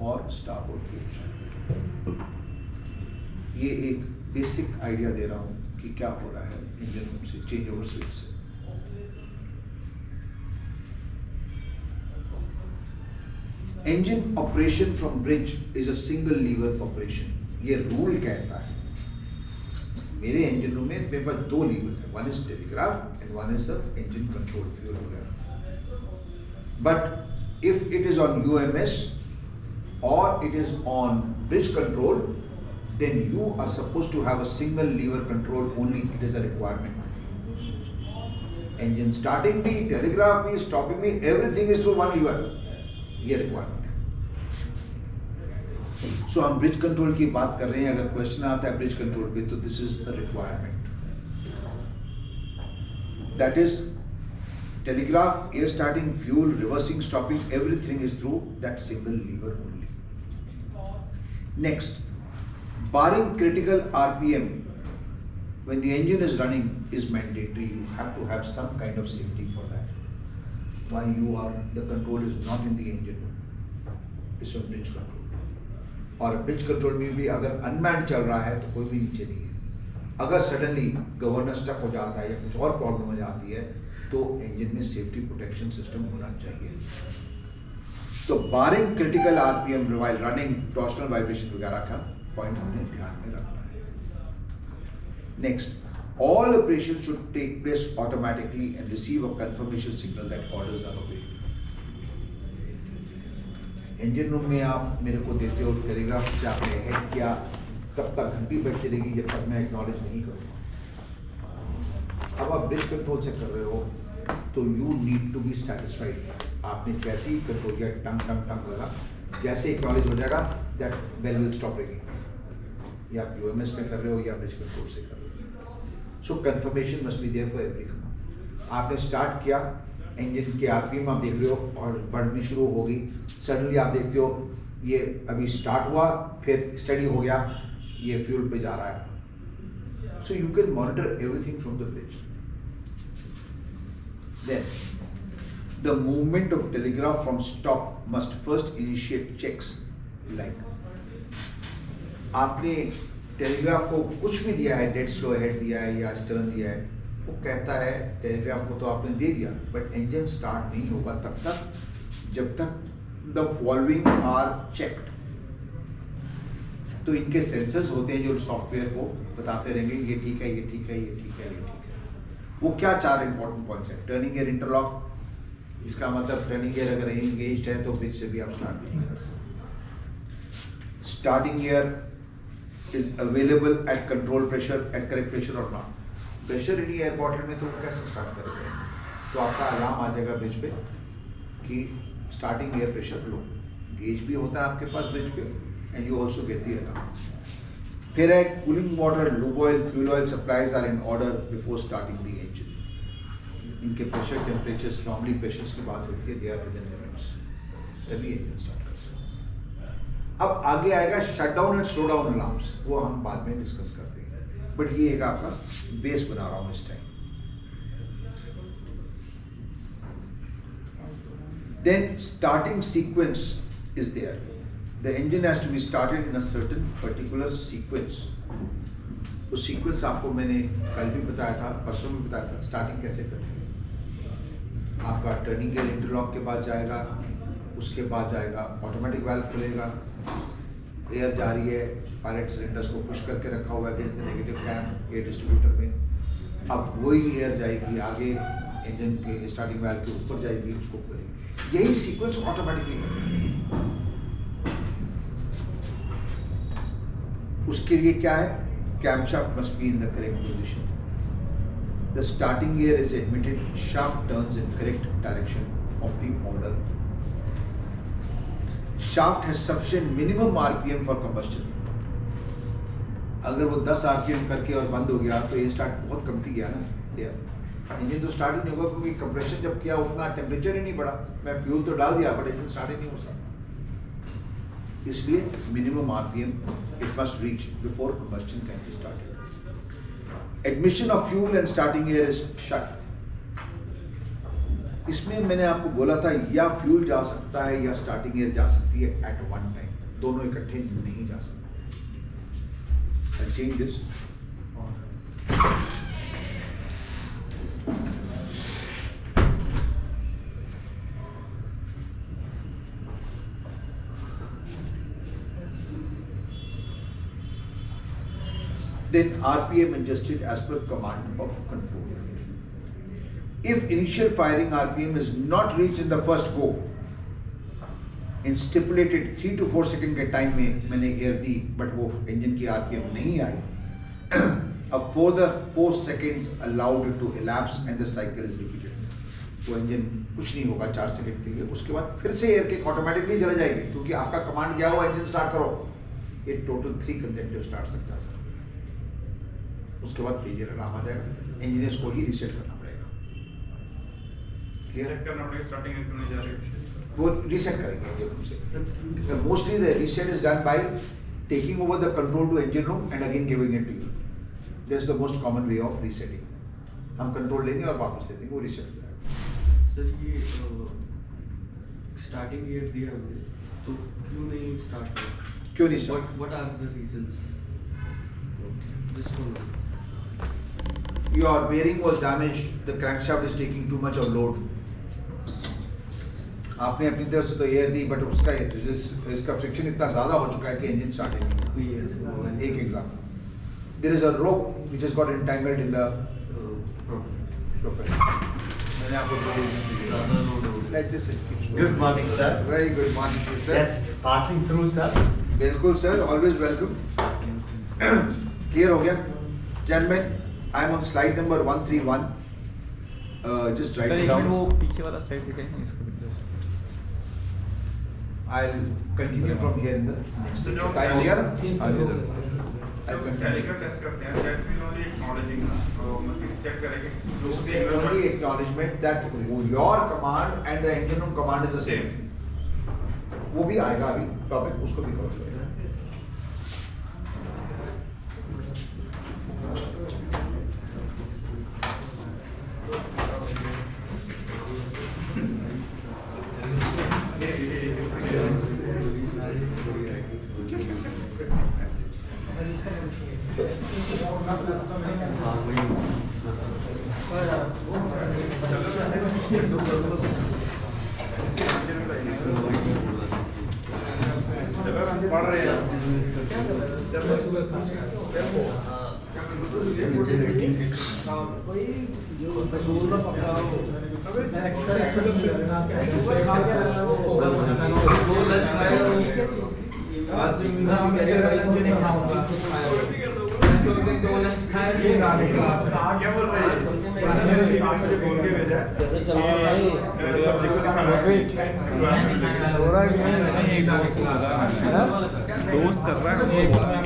और starboard fuel. ये एक बेसिक आइडिया दे रहा हूँ कि क्या हो रहा है इंजन रूम से, चेंज ओवर स्विच से। Engine operation from bridge is a single liver operation. ये रूल कहता है। मेरे इंजन रूम में मेरे पास दो लीवर्स हैं, one is telegraph and one is the engine control fuel वगैरह। But if it is on UMS और it is on bridge control, then you are supposed to have a single lever control only. It is a requirement. Engine starting me, telegraph me, stopping me, everything is through one lever. ये requirement है। So हम bridge control की बात कर रहे हैं। अगर question आता है ब्रिज कंट्रोल पे तो this is a requirement. That is telegraph, air starting, fuel, reversing, stopping, everything is through that single lever only. Next, barring critical RPM, when the engine is running, is mandatory. You have to have some kind of safety for that. Why the control is not in the engine room, it's a bridge control. और bridge control में भी अगर unmanned चल रहा है तो कोई भी नीचे नहीं है। अगर suddenly governor stuck हो जाता है या कुछ और प्रॉब्लम हो जाती है तो engine में safety protection system होना चाहिए। तो barring critical RPM while running, torsional vibration वगैरह का पॉइंट हमने ध्यान में रखना है। Next, all operation should take place automatically and receive a confirmation signal that orders are obeyed. Engine room में आप मेरे को देते हो टेलीग्राफ से आपने हेड किया, तब तक घंटी बज चलेगी जब तक मैं एक्नॉलेज नहीं करूँगा। अब आप ब्रिज कंट्रोल से कर रहे हो तो you need to be satisfied. आपने जैसे ही कंट्रोल किया, टंग टंग टंग लगा, जैसे एक्नॉलेज हो जाएगा that bell will stop ringing. या आप यूएमएस में कर रहे हो या ब्रिज कंट्रोल से कर रहे हो। So confirmation must be there for every command. आपने स्टार्ट किया, इंजन के आरपीएम आप देख रहे हो और बढ़नी शुरू हो गई। सडनली आप देखते हो ये अभी स्टार्ट हुआ, फिर स्टडी हो गया, ये फ्यूल पे जा रहा है। So you can monitor everything from the bridge. Then the movement of telegraph from stop must first initiate checks. Like आपने टेलीग्राफ को कुछ भी दिया है, डेड स्लो हेड दिया है या स्टर्न दिया है, वो कहता है टेलीग्राफ को तो आपने दे दिया, बट इंजन स्टार्ट नहीं होगा तब तक जब तक द फॉलोइंग आर चेक्ड। तो इनके सेंसर्स होते हैं जो सॉफ्टवेयर को बताते रहेंगे ये ठीक है, ये ठीक है, ये ठीक है, ये ठीक है। वो क्या चार इंपॉर्टेंट पॉइंट्स हैं? टर्निंग गियर इंटरलॉक, इसका मतलब टर्निंग गियर अगर एंगेज्ड है तो ब्रिज से भी आप स्टार्ट नहीं कर सकते। Starting gear is available at control pressure, at correct pressure or not? Pressure in air bottle में तो कैसे स्टार्ट करेंगे? तो आपका अलार्म आ जाएगा ब्रिज पे कि starting air pressure low. Gauge भी होता है आपके पास ब्रिज पे and you also get the alarm. फिर है cooling water, lube oil, fuel oil supplies are in order before starting the engine. इनके प्रेशर टेम्परेचर्स नॉर्मली प्रेशर्स की बात होती है, दे आर विदिन लिमिट्स, तभी इंजन स्टार्ट कर सकते। अब आगे आएगा shutdown and slow down alarms, वो हम बाद में डिस्कस करते हैं, बट ये एक आपका बेस बना रहा हूं इस time. Then starting sequence is there. The engine has to be started in a certain particular sequence. वो सीक्वेंस आपको मैंने कल भी बताया था, परसों में बताया था स्टार्टिंग कैसे करनी है। आपका टर्निंग गियर इंटरलॉक के बाद जाएगा, उसके बाद जाएगा ऑटोमेटिक वाल्व खुलेगा, एयर जा रही है, पायलट सिलेंडर्स को पुश करके रखा हुआ है against the negative cam air distributor में। अब वही एयर जाएगी आगे इंजन के स्टार्टिंग वाल्व के ऊपर जाएगी, उसको खोलेगी। यही सीक्वेंस ऑटोमेटिकली करना है। उसके लिए क्या है? Camshaft must be in the correct position. The starting gear is admitted, shaft turns in correct direction of the order. Shaft has sufficient minimum RPM for combustion. अगर वो 10 आरपीएम करके और बंद हो गया तो ये स्टार्ट बहुत कम थी गया ना एयर। इंजन तो स्टार्ट ही नहीं होगा क्योंकि कंप्रेशन जब किया उतना टेम्परेचर ही नहीं बढ़ा। मैं फ्यूल तो डाल दिया बट इंजन स्टार्ट ही नहीं हो सकता। इसलिए minimum RPM it must reach before combustion can be started. Admission of fuel and starting air is shut. इसमें मैंने आपको बोला था या फ्यूल जा सकता है या स्टार्टिंग एयर जा सकती है एट वन टाइम, दोनों इकट्ठे नहीं जा सकते। I'll change this. Then RPM adjusted as per command of controller. If initial firing RPM is not reached in the first go, in stipulated 3 to 4 second के time में मैंने एयर दी बट वो engine की RPM नहीं आई, अब further 4 seconds allowed to elapse and the cycle is repeated. वो engine कुछ नहीं होगा 4 सेकंड के लिए, उसके बाद फिर से एयर किक ऑटोमेटिकली चला जाएगी क्योंकि आपका कमांड क्या हुआ, इंजन स्टार्ट करो। ये टोटल 3 कंसेक्टिव स्टार्ट सकता है सर। उसके बाद फेलियर अलार्म आ जाएगा, इंजीनियर्स को ही रीसेट करना पड़ेगा। क्लियर करना पड़ेगा, स्टार्टिंग में क्यों नहीं जा रही? वो रीसेट करेंगे इंजन से। Mostly the reset is done by taking over the control to engine room and again giving it to you. This is the most common way of resetting. हम कंट्रोल लेंगे और वापस दे देंगे, वो रीसेट हो जाएगा। सर ये स्टार्टिंग ईयर दिया हमने तो क्यों नहीं स्टार्ट किया? क्यों नहीं start? What are the reasons? This one Your bearing was damaged, the crankshaft is taking too much of load. आपने अपनी तरफ से तो एयर दी बट उसका इसका फ्रिक्शन इतना ज़्यादा हो चुका है कि इंजन स्टार्ट नहीं होगा। एक example, there is a rope which has got entangled in the propeller. मैंने आपको दो रीजन दिए। Like this it keeps going. Good morning, sir. Very good morning to sir. Just passing through, sir. बिल्कुल sir, always welcome. Clear हो गया gentleman? I am on slide number 131। Just write it down. वो पीछे वाला slide दिखाएं ना इसको just. I'll continue from here in the next So, time हो गया ना? I'll तो continue. कैलिकर टेस्ट करते हैं, दैट मीन ओनली एक्नॉलेजिंग, तो मतलब चेक करेंगे जो This भी is only acknowledgement that your command and the engine room command is the same. वो भी आएगा अभी टॉपिक, उसको भी कवर करेंगे। हाँ वही पढ़ रहे हैं। क्या बोल रहे हैं? बोल के भेजा सब्जी को दिखाना दोस्त कर रहा है